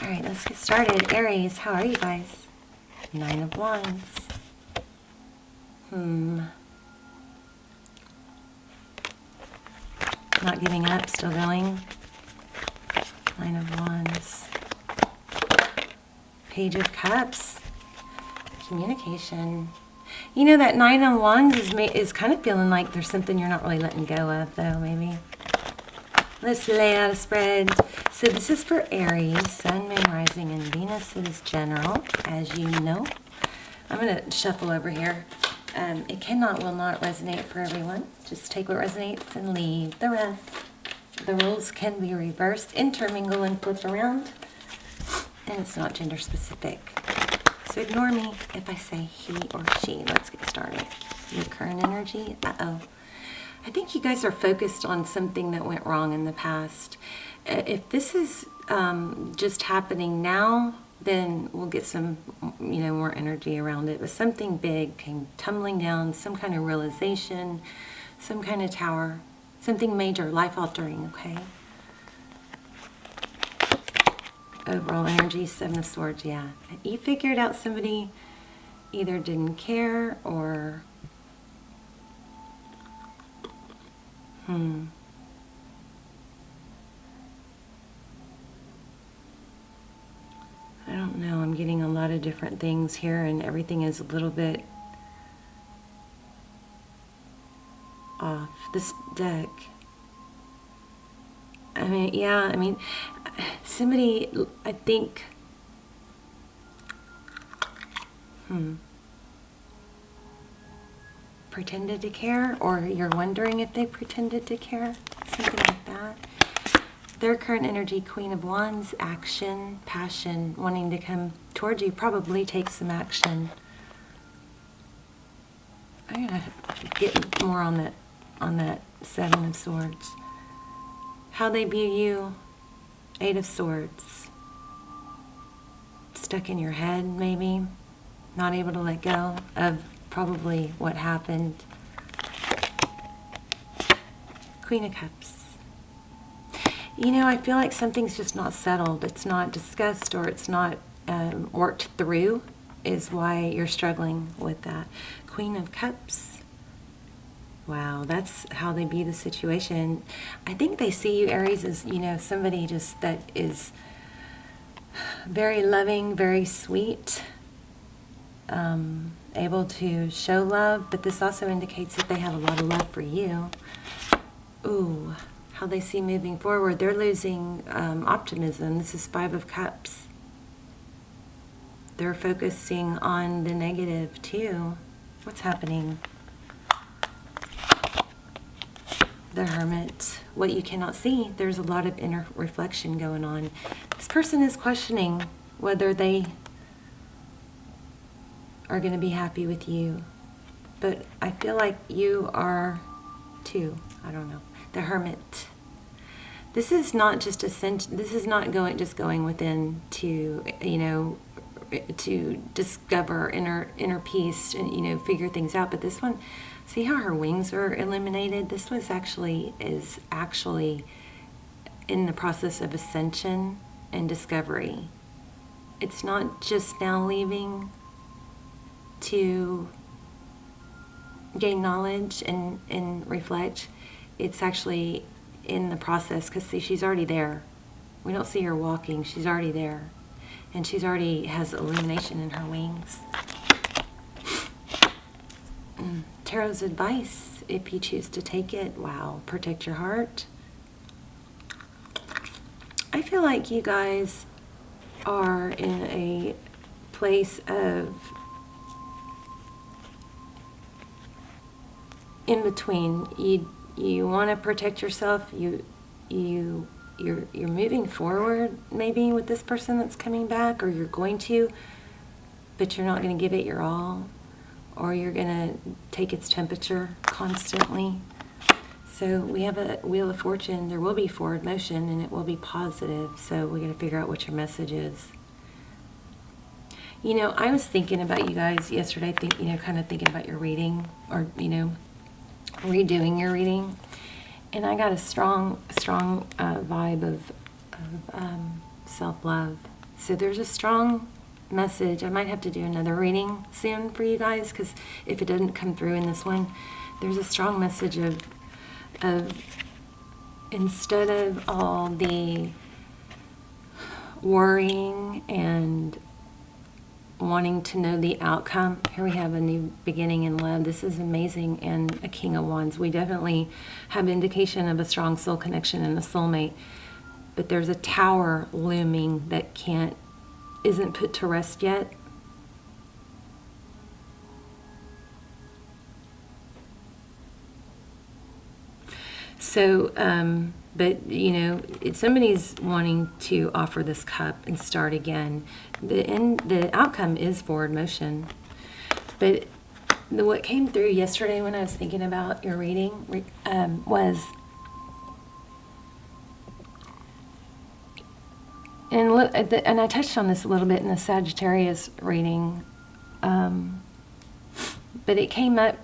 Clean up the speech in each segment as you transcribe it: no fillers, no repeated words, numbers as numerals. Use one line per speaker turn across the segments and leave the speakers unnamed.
Alright, let's get started. Aries, how are you guys? 9 of Wands. Not giving up, still going. 9 of Wands. Page of Cups. Communication. You know, that 9 of Wands is kind of feeling like there's something you're not really letting go of, though, maybe. Let's lay out a spread. So this is for Aries, Sun, Moon, Rising, and Venus. It is general, as you know. I'm going to shuffle over here. It will not resonate for everyone. Just take what resonates and leave the rest. The rules can be reversed, intermingle, and flip around. And it's not gender specific. So ignore me if I say he or she. Let's get started. Your current energy. Uh-oh. I think you guys are focused on something that went wrong in the past. If this is just happening now, then we'll get some, more energy around it. But something big came tumbling down, some kind of realization, some kind of tower, something major, life-altering, okay? Overall energy, 7 of Swords, yeah. You figured out somebody either didn't care or... I don't know. I'm getting a lot of different things here, and everything is a little bit off. This deck. Somebody, I think, pretended to care, or you're wondering if they pretended to care, something like that. Their current energy, Queen of Wands, action, passion, wanting to come towards you, probably take some action. I'm gonna get more on that 7 of Swords. How they view you, 8 of Swords. Stuck in your head, maybe, not able to let go of probably what happened. Queen of Cups. I feel like something's just not settled. It's not discussed, or it's not worked through, is why you're struggling with that. Queen of Cups. Wow, that's how they view the situation. I think they see you, Aries, as, somebody just that is very loving, very sweet, able to show love, but this also indicates that they have a lot of love for you. Ooh, how they see moving forward. They're losing optimism. This is 5 of Cups. They're focusing on the negative too. What's happening? The Hermit. What you cannot see. There's a lot of inner reflection going on. This person is questioning whether they are going to be happy with you. But I feel like you are too. I don't know. The Hermit. This is not just this is not going within to, to discover inner peace and, figure things out. But this one, see how her wings are eliminated? This is actually in the process of ascension and discovery. It's not just now leaving to gain knowledge and reflect. It's actually in the process, because see, she's already there. We don't see her walking. She's already there. And she's already has illumination in her wings. Tarot's advice, if you choose to take it. Wow, protect your heart. I feel like you guys are in a place of in between. You want to protect yourself. You're moving forward maybe with this person that's coming back, or you're going to, but you're not going to give it your all, or you're going to take its temperature constantly. So we have a Wheel of Fortune. There will be forward motion, and it will be positive. So we're going to figure out what your message is. I was thinking about you guys yesterday, kind of thinking about your reading, or, redoing your reading, and I got a strong vibe of self-love. So there's a strong message. I might have to do another reading soon for you guys, because if it doesn't come through in this one, there's a strong message of instead of all the worrying and wanting to know the outcome, here we have a new beginning in love. This is amazing, and a King of Wands. We definitely have indication of a strong soul connection and a soulmate, but there's a tower looming that isn't put to rest yet. So, but you know, somebody's wanting to offer this cup and start again. The outcome is forward motion. But what came through yesterday when I was thinking about your reading was, and look, and I touched on this a little bit in the Sagittarius reading, but it came up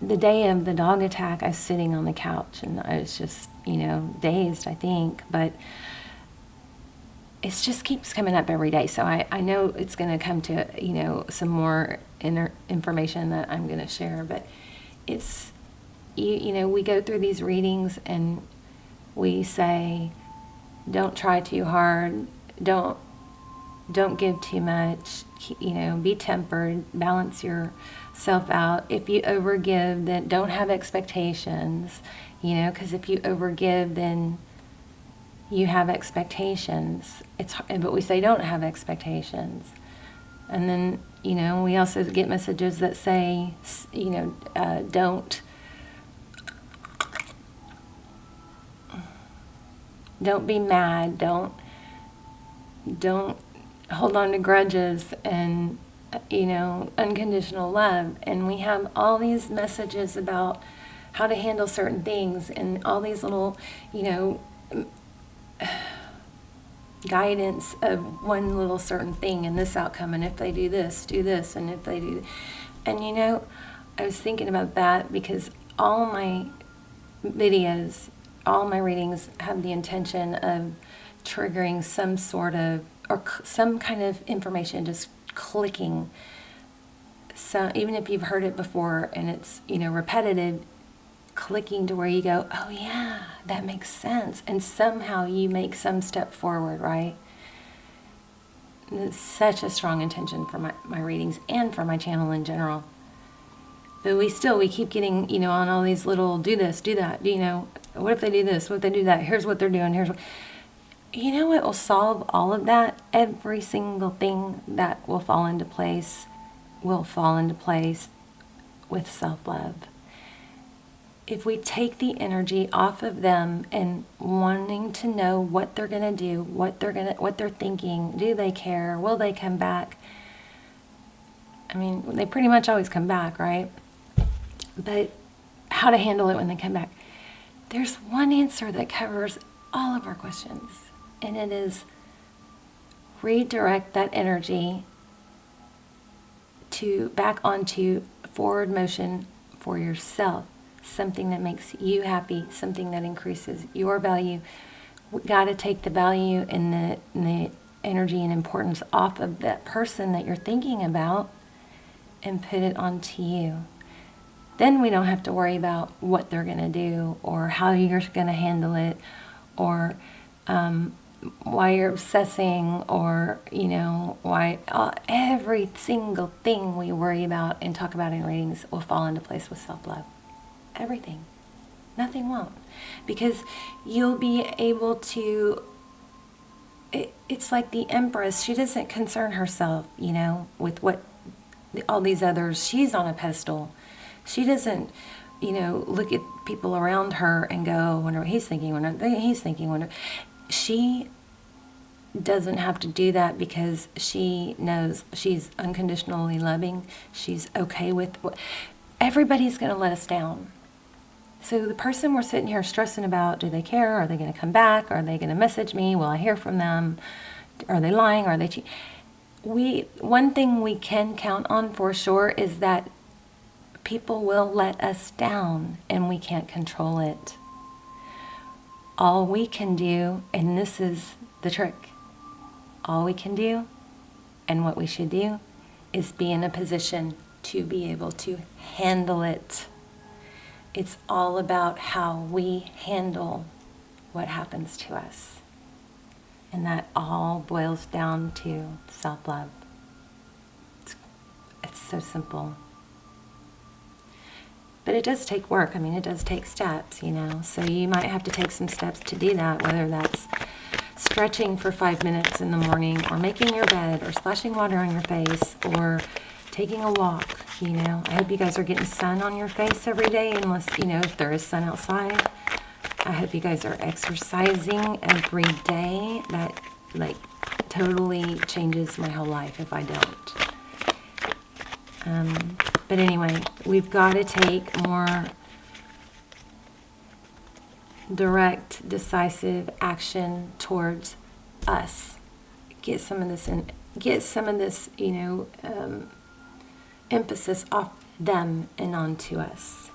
the day of the dog attack. I was sitting on the couch and I was just, dazed, I think, but it just keeps coming up every day. So I know it's going to come to, some more information that I'm going to share, but it's, we go through these readings and we say, don't try too hard, don't give too much, be tempered, balance yourself out. If you overgive, then don't have expectations, because if you overgive, then you have expectations. But we say don't have expectations. And then, we also get messages that say, don't be mad, don't hold on to grudges, and unconditional love. And we have all these messages about how to handle certain things, and all these little guidance of one little certain thing and this outcome, and if they do this, and if they do, and I was thinking about that because all my videos, all my readings have the intention of triggering some sort of, or some kind of information just clicking. So even if you've heard it before and it's, repetitive, clicking to where you go, oh yeah, that makes sense. And somehow you make some step forward, right? And it's such a strong intention for my readings and for my channel in general. But we keep getting, on all these little, do this, do that, what if they do this, what if they do that, here's what they're doing, here's what, what will solve all of that? Every single thing that will fall into place with self-love. If we take the energy off of them and wanting to know what they're going to do, what they're thinking, do they care, will they come back? I mean, they pretty much always come back, right? But how to handle it when they come back. There's one answer that covers all of our questions, and it is redirect that energy back onto forward motion for yourself. Something that makes you happy, something that increases your value. We got to take the value and the energy and importance off of that person that you're thinking about and put it onto you. Then we don't have to worry about what they're going to do or how you're going to handle it, or why you're obsessing, or why every single thing we worry about and talk about in readings will fall into place with self-love. Everything. Nothing won't. Because you'll be able to, it's like the Empress. She doesn't concern herself, with what all these others, she's on a pedestal. She doesn't, look at people around her and go, wonder what he's thinking, wonder. She doesn't have to do that because she knows she's unconditionally loving. She's okay with everybody's going to let us down. So the person we're sitting here stressing about, do they care? Are they going to come back? Are they going to message me? Will I hear from them? Are they lying? Are they cheating? One thing we can count on for sure is that people will let us down, and we can't control it. All we can do, and this is the trick, all we can do and what we should do is be in a position to be able to handle it. It's all about how we handle what happens to us. And that all boils down to self-love. It's so simple. But it does take work. I mean, it does take steps, you know. So you might have to take some steps to do that, whether that's stretching for 5 minutes in the morning, or making your bed, or splashing water on your face, or taking a walk, you know. I hope you guys are getting sun on your face every day, unless, you know, if there is sun outside. I hope you guys are exercising every day. That, like, totally changes my whole life if I don't. But anyway, we've got to take more direct, decisive action towards us. Get some of this you know, emphasis off them and onto us.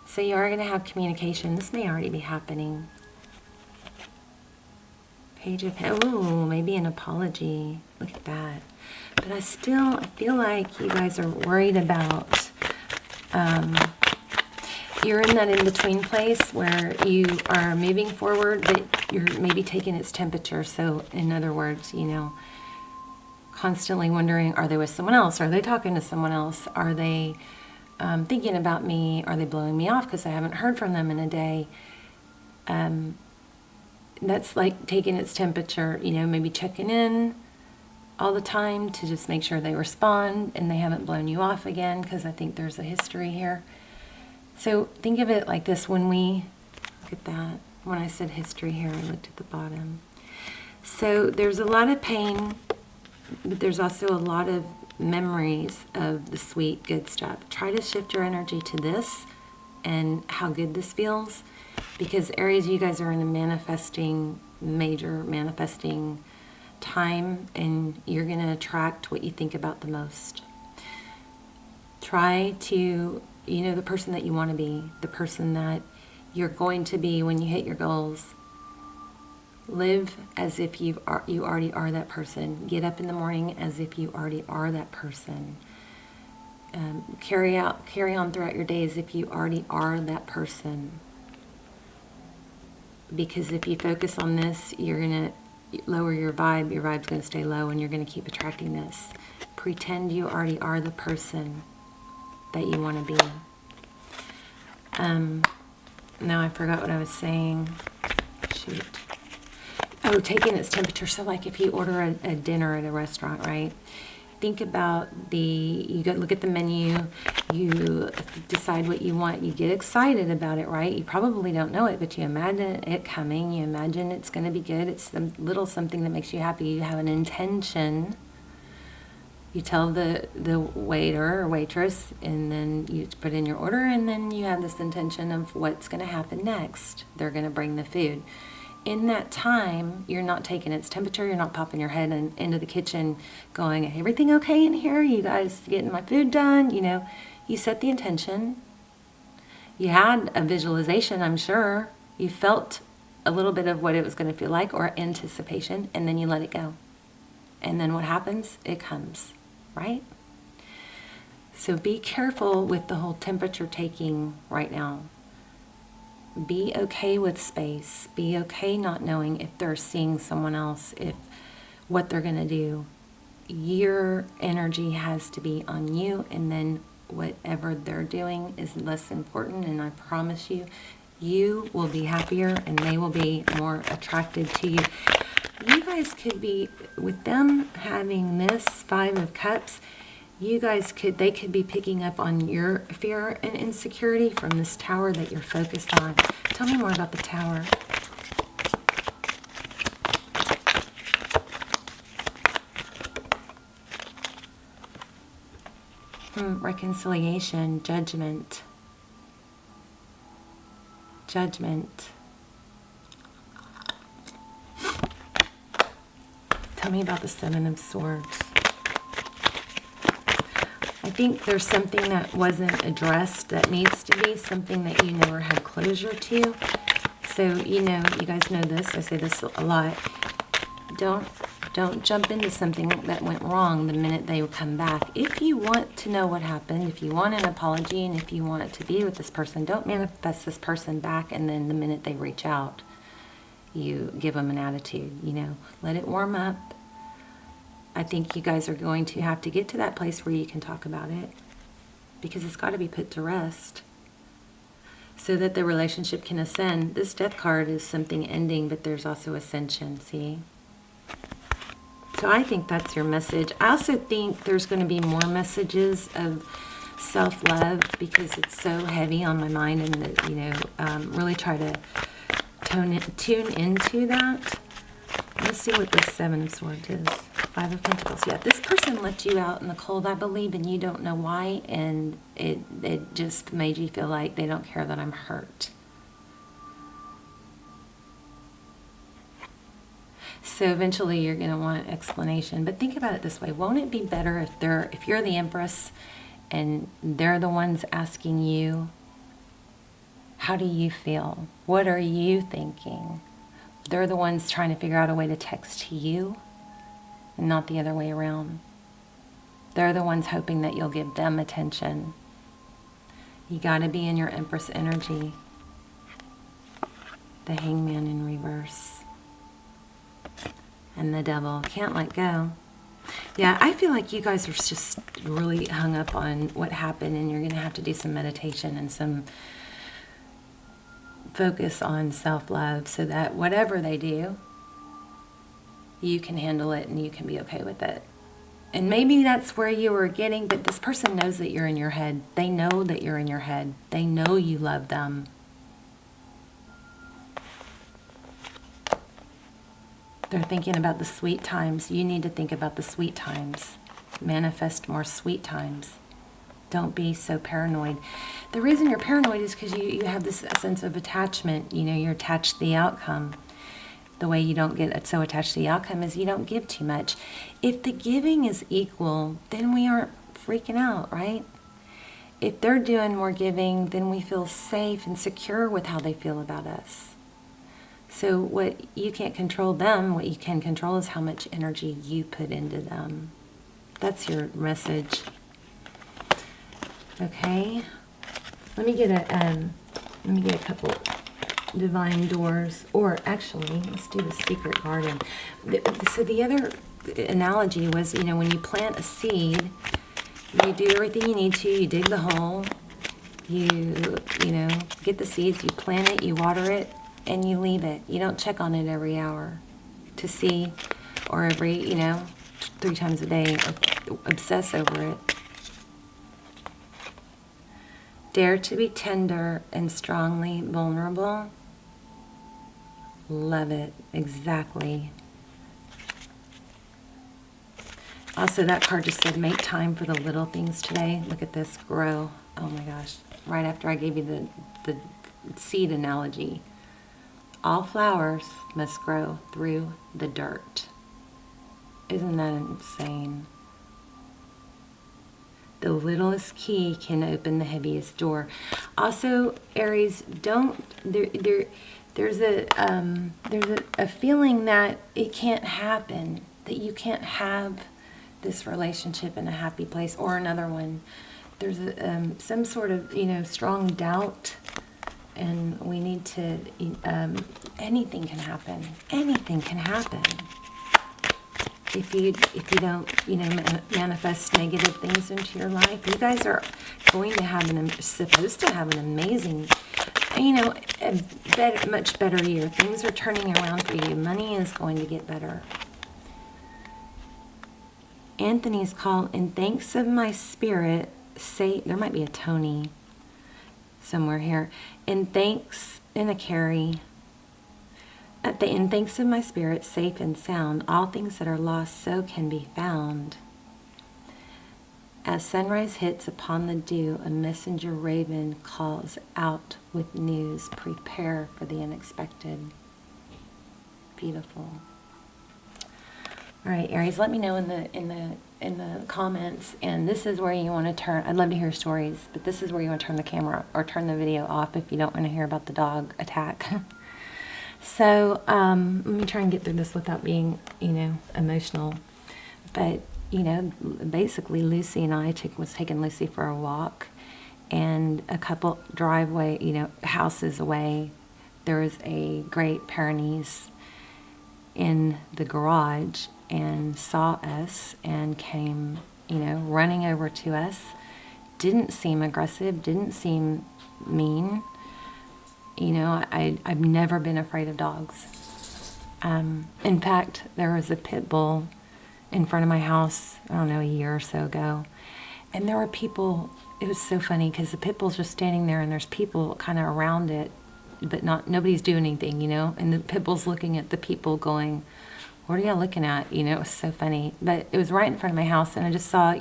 So you are going to have communication. This may already be happening. Page of, oh, maybe an apology. Look at that. But I feel like you guys are worried about, you're in that in-between place where you are moving forward, but you're maybe taking its temperature. So in other words, you know, constantly wondering, are they with someone else? Are they talking to someone else? Are they thinking about me? Are they blowing me off because I haven't heard from them in a day? That's like taking its temperature, you know, maybe checking in all the time to just make sure they respond and they haven't blown you off again, because I think there's a history here. So think of it like this. When we, look at that, when I said history here, I looked at the bottom. So there's a lot of pain, but there's also a lot of memories of the sweet, good stuff. Try to shift your energy to this and how good this feels, because Aries, you guys are in a major manifesting time, and you're going to attract what you think about the most. Try to, you know, the person that you want to be, the person that you're going to be when you hit your goals. Live as if you already are that person. Get up in the morning as if you already are that person. Carry on throughout your day as if you already are that person. Because if you focus on this, you're going to lower your vibe. Your vibe's going to stay low, and you're going to keep attracting this. Pretend you already are the person that you want to be. Now I forgot what I was saying. Shoot. Oh, taking its temperature. So like if you order a dinner at a restaurant, right? Think about you go look at the menu, you decide what you want, you get excited about it, right? You probably don't know it, but you imagine it coming, you imagine it's going to be good, it's a little something that makes you happy, you have an intention. You tell the waiter or waitress, and then you put in your order, and then you have this intention of what's going to happen next. They're going to bring the food. In that time, you're not taking its temperature, you're not popping your head into the kitchen going, everything okay in here? You guys getting my food done? You know, you set the intention. You had a visualization, I'm sure. You felt a little bit of what it was going to feel like, or anticipation, and then you let it go. And then what happens? It comes, right? So be careful with the whole temperature taking right now. Be okay with space. Be okay not knowing if they're seeing someone else, if what they're going to do. Your energy has to be on you, and then whatever they're doing is less important, and I promise you, you will be happier and they will be more attracted to you. You guys could be, with them having this 5 of Cups, they could be picking up on your fear and insecurity from this Tower that you're focused on. Tell me more about the Tower. Reconciliation, judgment. Judgment. Tell me about the 7 of Swords. I think there's something that wasn't addressed that needs to be, something that you never had closure to. So, you know, you guys know this. I say this a lot. Don't Don't jump into something that went wrong the minute they come back. If you want to know what happened, if you want an apology, and if you want to be with this person, don't manifest this person back and then the minute they reach out, you give them an attitude, you know. Let it warm up. I think you guys are going to have to get to that place where you can talk about it, because it's got to be put to rest so that the relationship can ascend. This Death card is something ending, but there's also ascension, see? So I think that's your message. I also think there's going to be more messages of self-love, because it's so heavy on my mind, and that, you know, really try to tune into that. Let's see what this Seven of Swords is. Five of Pentacles. Yeah, this person left you out in the cold, I believe, and you don't know why, and it just made you feel like they don't care that I'm hurt. So eventually you're going to want explanation. But think about it this way. Won't it be better if you're the Empress and they're the ones asking you, how do you feel? What are you thinking? They're the ones trying to figure out a way to text to you, and not the other way around. They're the ones hoping that you'll give them attention. You got to be in your Empress energy. The Hangman in reverse. And the Devil. Can't let go. Yeah, I feel like you guys are just really hung up on what happened, and you're going to have to do some meditation and some focus on self-love, so that whatever they do, you can handle it and you can be okay with it. And maybe that's where you were getting, but this person knows that you're in your head. They know that you're in your head. They know you love them. They're thinking about the sweet times. You need to think about the sweet times. Manifest more sweet times. Don't be so paranoid. The reason you're paranoid is because you have this sense of attachment. You know, you're attached to the outcome. The way you don't get so attached to the outcome is you don't give too much. If the giving is equal, then we aren't freaking out, right? If they're doing more giving, then we feel safe and secure with how they feel about us. So what you can't control them, what you can control is how much energy you put into them. That's your message. Okay. Let me get a couple divine doors, or actually, let's do the secret garden. So the other analogy was, you know, when you plant a seed, you do everything you need to. You dig the hole, you know, get the seeds, you plant it, you water it, and you leave it. You don't check on it every hour to see, or every, you know, 3 times a day, or obsess over it. Dare to be tender and strongly vulnerable. Love it. Exactly. Also, that card just said, make time for the little things today. Look at this. Grow. Oh my gosh. Right after I gave you the seed analogy. All flowers must grow through the dirt. Isn't that insane? The littlest key can open the heaviest door. Also, Aries, there's a feeling that it can't happen, that you can't have this relationship in a happy place, or another one. There's some sort of, you know, strong doubt, and we need to, anything can happen. Anything can happen. If you don't, you know, manifest negative things into your life. You guys are going to have supposed to have an amazing, you know, much better year. Things are turning around for you. Money is going to get better. Anthony's call, in thanks of my spirit, say, there might be a Tony somewhere here. In thanks, in a carry. In thanks of my spirit, safe and sound, all things that are lost so can be found. As sunrise hits upon the dew, a messenger raven calls out with news. Prepare for the unexpected. Beautiful. All right, Aries, let me know in the comments. And this is where you want to turn. I'd love to hear stories, but this is where you want to turn the camera or turn the video off if you don't want to hear about the dog attack. So let me try and get through this without being emotional. But, basically Lucy and I was taking Lucy for a walk, and a couple houses away, there was a Great Pyrenees in the garage and saw us and came, running over to us. Didn't seem aggressive, didn't seem mean. I've never been afraid of dogs. In fact, there was a pit bull in front of my house, I don't know, a year or so ago. And there were people, it was so funny because the pit bull's just standing there and there's people kind of around it, but nobody's doing anything, and the pit bull's looking at the people going, what are y'all looking at? It was so funny. But it was right in front of my house, and I just saw,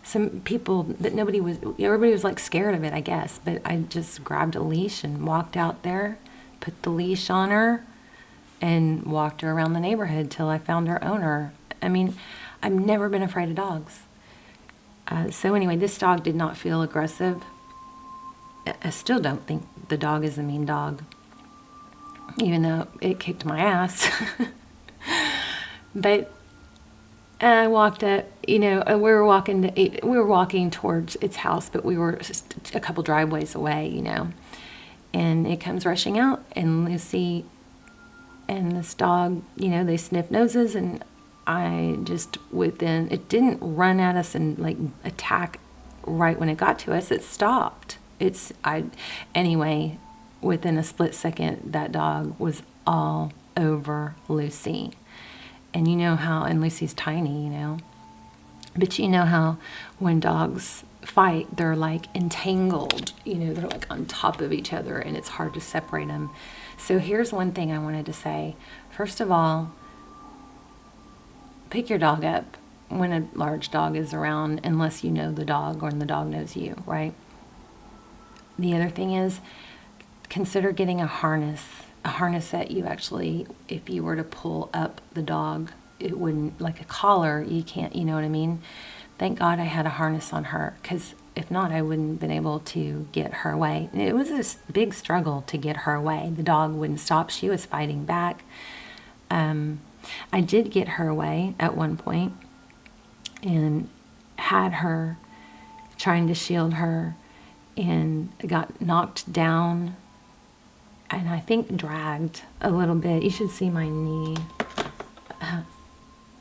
some people that everybody was like scared of it, I guess. But I just grabbed a leash and walked out there, put the leash on her, and walked her around the neighborhood till I found her owner. I mean, I've never been afraid of dogs. So anyway, this dog did not feel aggressive. I still don't think the dog is a mean dog, even though it kicked my ass. But I walked up, we were walking towards its house, but we were just a couple driveways away, and it comes rushing out, and Lucy and this dog, they sniff noses, and it didn't run at us and like attack right when it got to us. It stopped. Anyway, within a split second, that dog was all over Lucy. And and Lucy's tiny, but how when dogs fight, they're like entangled, they're like on top of each other, and it's hard to separate them. So here's one thing I wanted to say. First of all, pick your dog up when a large dog is around, unless you know the dog or the dog knows you, right? The other thing is, consider getting a harness that you actually, if you were to pull up the dog, it wouldn't, like a collar, you can't, you know what I mean? Thank God I had a harness on her, because if not, I wouldn't have been able to get her away. And it was a big struggle to get her away. The dog wouldn't stop. She was fighting back. I did get her away at one point and had her trying to shield her, and got knocked down, and I think dragged a little bit. You should see my knee.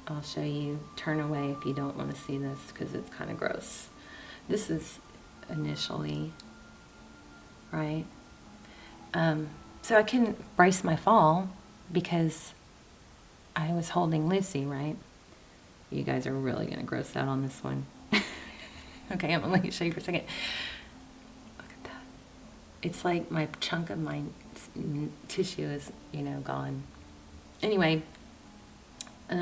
I'll show you. Turn away if you don't want to see this, because it's kind of gross. This is initially, right? So I couldn't brace my fall because I was holding Lucy, right? You guys are really going to gross out on this one. Okay, I'm going to let you show you for a second. Look at that. It's like my chunk of my tissue is, gone. Anyway, I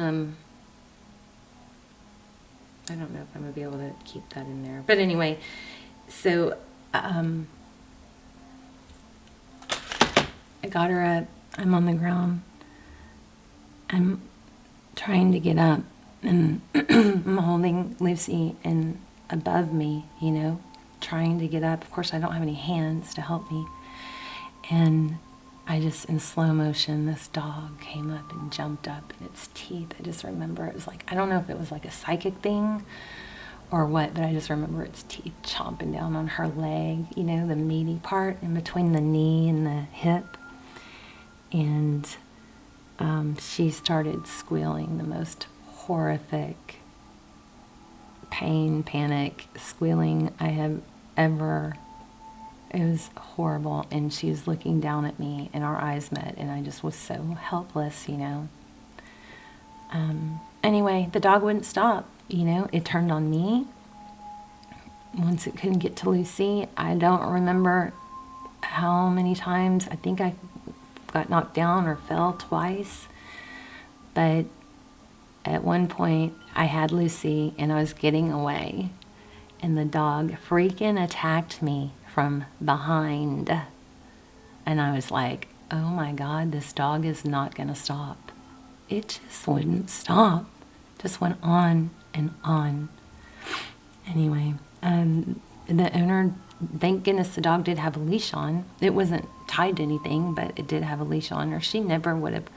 don't know if I'm going to be able to keep that in there. But anyway, so I got her up. I'm on the ground. I'm trying to get up, and I'm holding Lucy and above me, trying to get up. Of course, I don't have any hands to help me. And I just, in slow motion, this dog came up and jumped up, and its teeth, I just remember, it was like, I don't know if it was like a psychic thing or what, but I just remember its teeth chomping down on her leg, the meaty part in between the knee and the hip. And she started squealing, the most horrific pain, panic, squealing I have ever. It was horrible, and she was looking down at me, and our eyes met, and I just was so helpless, Anyway, the dog wouldn't stop, It turned on me. Once it couldn't get to Lucy, I don't remember how many times. I think I got knocked down or fell twice. But at one point, I had Lucy, and I was getting away, and the dog freaking attacked me from behind. And I was like, oh my God, this dog is not going to stop. It just wouldn't stop. Just went on and on. Anyway, the owner, thank goodness the dog did have a leash on. It wasn't tied to anything, but it did have a leash on, or she never would have.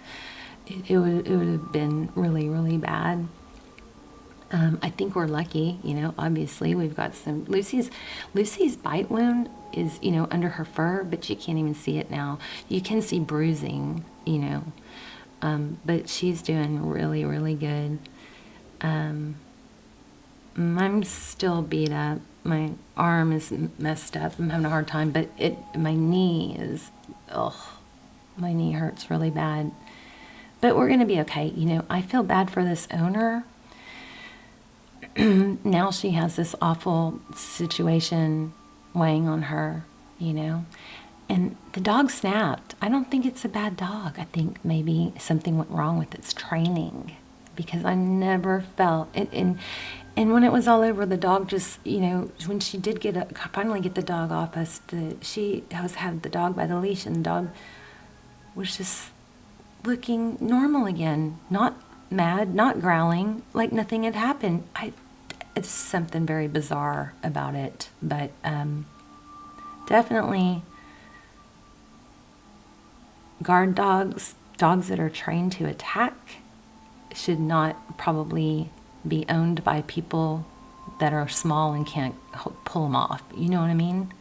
it would have been really, really bad. I think we're lucky, you know, obviously we've got some, Lucy's bite wound is, you know, under her fur, but you can't even see it now. You can see bruising, you know, but she's doing really, really good. I'm still beat up. My arm is messed up. I'm having a hard time, but my knee is, my knee hurts really bad. But we're going to be okay. You know, I feel bad for this owner. Now she has this awful situation weighing on her, you know. And the dog snapped. I don't think it's a bad dog. I think maybe something went wrong with its training, because I never felt it. And when it was all over, the dog just, you know, when she did finally get the dog off us, she had the dog by the leash, and the dog was just looking normal again, not mad, not growling, like nothing had happened. It's something very bizarre about it, but definitely guard dogs, dogs that are trained to attack, should not probably be owned by people that are small and can't pull them off. You know what I mean?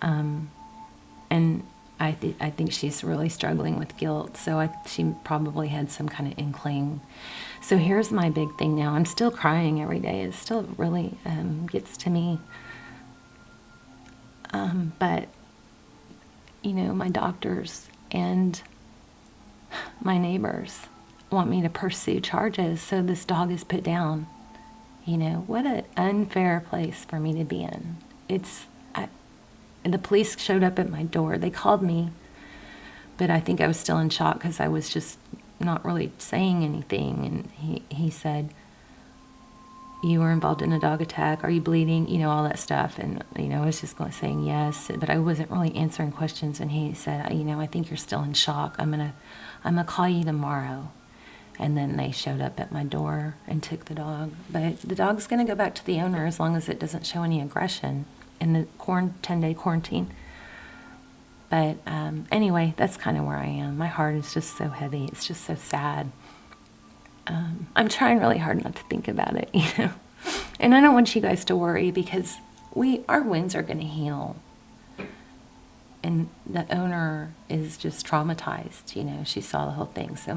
And I think she's really struggling with guilt, so she probably had some kind of inkling. So here's my big thing now. I'm still crying every day. It still really gets to me. But, you know, my doctors and my neighbors want me to pursue charges, so this dog is put down. You know, what an unfair place for me to be in. And the police showed up at my door. They called me, but I think I was still in shock because I was just not really saying anything. And he said, "You were involved in a dog attack. Are you bleeding?" You know, all that stuff. And, you know, I was just saying yes, but I wasn't really answering questions. And he said, "You know, I think you're still in shock. I'm gonna call you tomorrow." And then they showed up at my door and took the dog. But the dog's going to go back to the owner as long as it doesn't show any aggression in the 10-day quarantine. But anyway, that's kind of where I am. My heart is just so heavy. It's just so sad. I'm trying really hard not to think about it, you know. And I don't want you guys to worry, because our wounds are going to heal. And the owner is just traumatized, you know. She saw the whole thing. So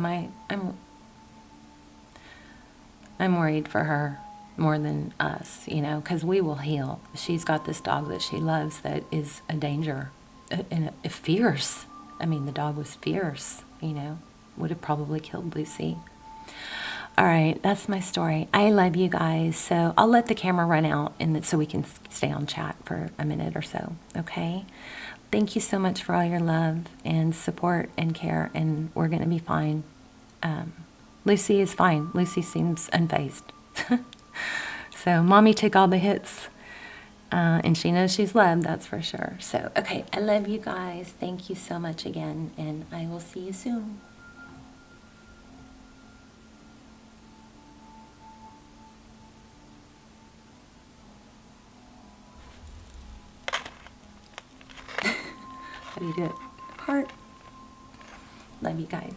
I'm worried for her more than us, you know, because we will heal. She's got this dog that she loves that is a danger, and fierce. I mean, the dog was fierce, you know, would have probably killed Lucy. All right, that's my story. I love you guys, so I'll let the camera run out so we can stay on chat for a minute or so, okay? Thank you so much for all your love and support and care, and we're going to be fine. Lucy is fine. Lucy seems unfazed. So mommy took all the hits, and she knows she's loved, that's for sure. So, okay, I love you guys. Thank you so much again, and I will see you soon. How do you do it? Heart. Love you guys.